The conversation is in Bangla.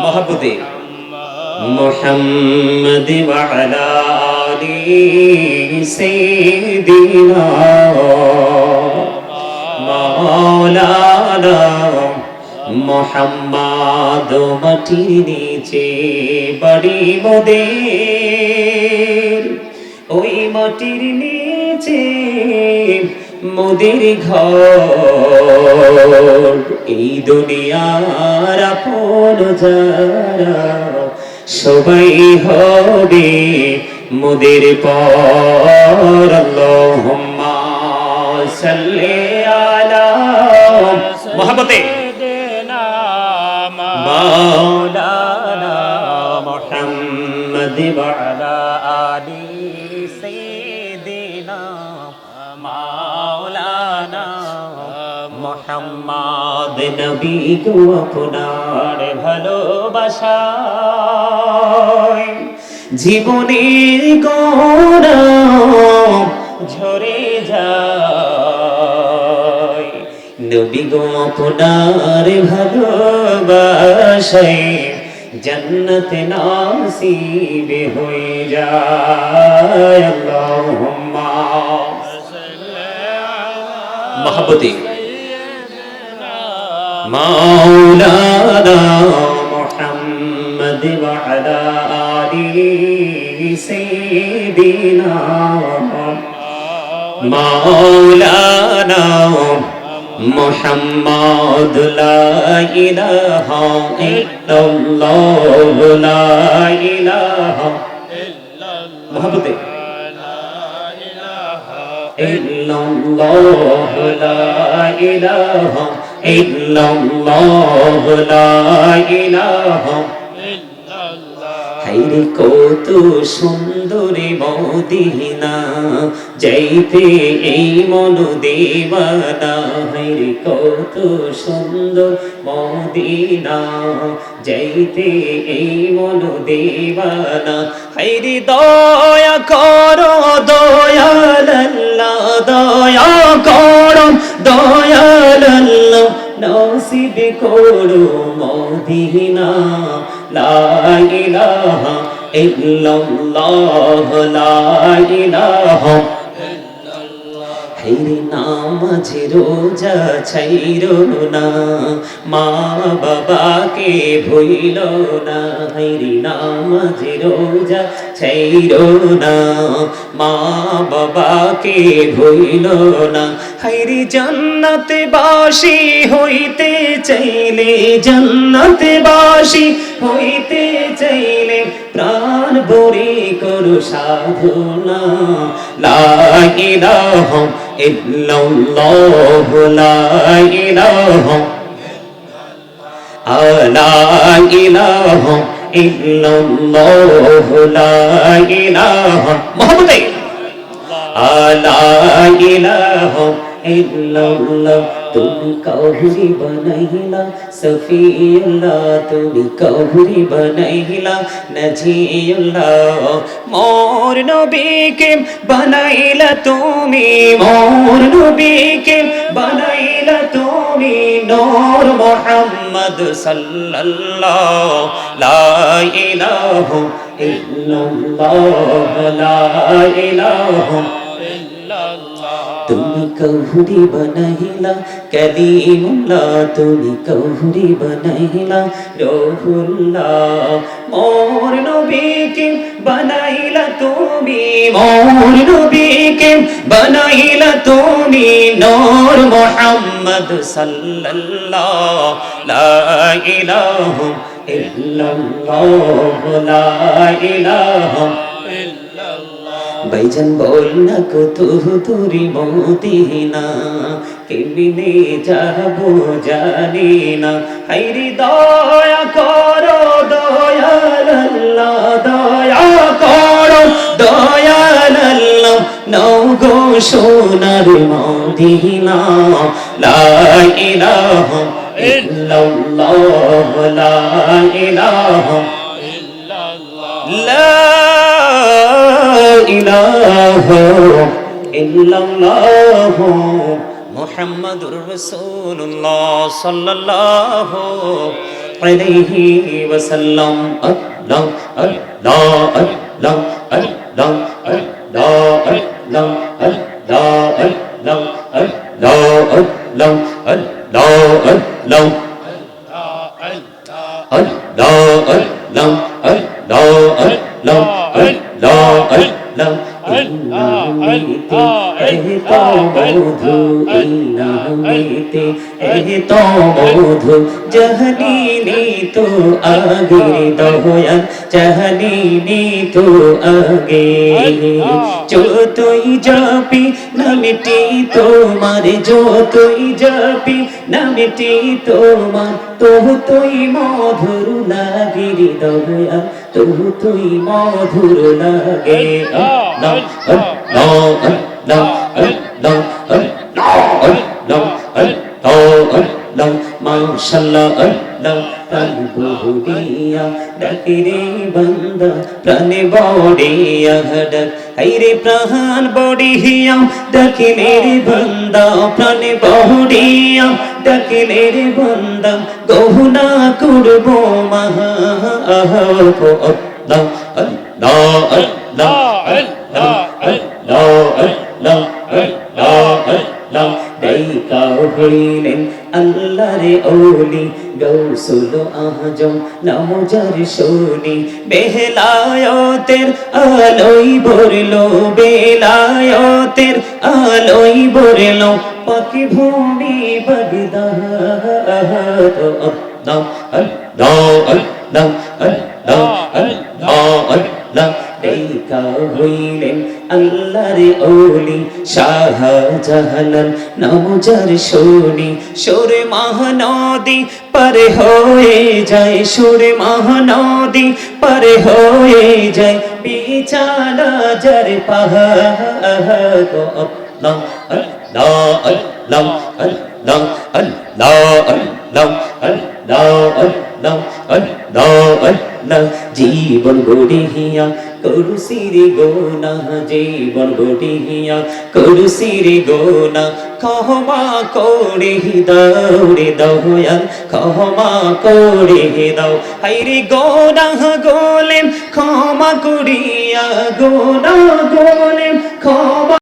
মহব্বতে মুহাম্মদ ওয়া আলা আলি সাইয়্যিদিনা মাওলানা মুহাম্মদ। মাটির নিচে বাড়ি মোদের, ওই মাটির নিচে মোদের ঘর। এই দুনিয়ার আপন যারা সবাই হবে মোদের পর। আল্লাহুম্মা সাল্লি আলা মহব্বতে মাওলানা মুহাম্মদ ওয়া আলা আলি সাইয়্যিদিনা মাওলানা মুহাম্মদ। নবী গো আপনার ভালোবাসায় জীবনের গৌরব ঝরে যায়। নবী গো আপনার ভালোবাসায় জন্নত নসিব হয়ে যায়। আল্লাহুম্মা মহব্বতে মাওলানা মুহাম্মদ ওয়া আলা আলি সাইয়্যিদিনা মাওলানা মুহাম্মদ। লা ইলাহা ইল্লাল্লাহ লা ইলাহা ইল্লাল্লাহ মহব্বতে ইল্লাল্লাহ লা ইলাহা ইল্লাল্লাহ লা ইলাহা ইল্লাল্লাহ। হায়রে কত সুন্দর মদিনা, যাইতে এই মন দেওয়ানা। হায়রে কত সুন্দর মদিনা, যাইতে এই মন দেওয়ানা। হায়রে দয়া করো দয়াল আল্লাহ, দয়া করো দয়াল আল্লাহ, নসিব করো মদিনা। লা ইলাহা ইল্লাল্লাহ লা ইলাহা ইল্লাল্লাহ। হায়রে নামাজ রোজা ছাইরো না, মা বাবাকে ভুইলো না। হায়রে নামাজ রোজা ছাইরো না, মা বাবাকে ভুইলো না। হায়রে জান্নাতে বাসী হইতে চাইলে, জান্নাতে বাসী হইতে চাইলে প্রাণ ভরে করো সাধনা। লা ইলাহা ইল্লাল্লাহ লা ইলাহা লা ইলাহা ইল্লাল্লাহ লা ইলাহা মুহাম্মদে লা ইলাহা ইল্লাল্লাহ। তুমি কাউরি বানাইলা সফিউল্লাহ, তুমি কাউরি বানাইলা নজিউল্লাহ। মোর নবীকে বানাইলা তুমি, মোর নবীকে বানাইলা তুমি নূর মুহাম্মদ সাল্লাল্লাহ। লা ইলাহা ইল্লাল্লাহ লা ইলাহা তুমি কাউরি বানাইলা কালিমুল্লাহ, তুমি কাউরি বানাইলা রূহুল্লাহ। মোর নবীকে বানাইলা তুমি, মোর নবীকে বানাইলা তুমি নূর মুহাম্মদ সাল্লাল্লাহ। লা ইলাহা ইল্লাল্লাহ লা ইলাহা ভাইজান বল না কত দূরে মদিনা, কেমনে যাবো জানি না। হায়রে দয়া করো দয়াল আল্লাহ, দয়া করো দয়াল আল্লাহ, নাও গো সোনার মদিনা। লা ইলাহা ইল্লাল্লাহ লা ইলাহা লা ইলাহা ইল্লাল্লাহ মুহাম্মাদুর রাসূলুল্লাহ সাল্লাল্লাহু আলাইহি ওয়াসাল্লাম। আল্লাহ আল্লাহ আল্লাহ আল্লাহ আল্লাহ আল্লাহ আল্লাহ আল্লাহ আল্লাহ আল্লাহ আল্লাহ আল্লাহ Allah Allah Allah Allah Allah Allah ইন্নামিতে এত মধু ইন্নামিতে এত মধু জাহানিনি তো আগে দয়াল জাহানিনি তো আগে যতই যাবি নামটি তোমার যতই যাবি নামটি তোমার তুই মধুর লাগে দয়াল তুই মধুর লাগে আল্লাহ আল্লাহ আল্লাহ আল্লাহ আল্লাহ আল্লাহ আল্লাহ মাশাআল্লাহ আল্লাহ প্রাণ বড়িয়া ডাকে রে বান্দা প্রাণে বড়িয়া ডাক হাইরে প্রাণ বড়িয়া ডাকিলে রে বান্দা প্রাণে বড়িয়া ডাকিলে রে বান্দা গহনা করব মহা আল্লাহ আল্লাহ আল্লাহ আল্লাহ আল্লাহ আল্লাহ আল্লাহ ডাইকা হইলেন আল্লাহরে ওলি গৌসুল আজম নাম যার শুনি বেলায়েতের আলোই ভরলো বেলায়েতের আলোই ভরলো পাখি ভূমি বাগদাদ আল্লাহ আল্লাহ আল্লাহ আল্লাহ আল্লাহ আল্লাহ ডাইকা হইলেন আল্লাহরে ওলি শাহজালাল নাম যার শুনি সুরে মহানদী পারে হয়ে যায় সুরে মহানদী পারে হয়ে যায় বিছানা যার পাহাড় আল্লাহ আল্লাহ আল্লাহ আল্লাহ আল্লাহ আল্লাহ আল্লাহ আল্লাহ আল্লাহ আল্লাহ জীবন গড়িয়া করুসিরি গোনা জীবন গড়িয়া করুসিরি গোনা ক্ষমা করে দাও রে দয়াল ক্ষমা করে দাও হাইরে গোনা গোলেম ক্ষমা করিয়া গোনা গোলেম ক্ষমা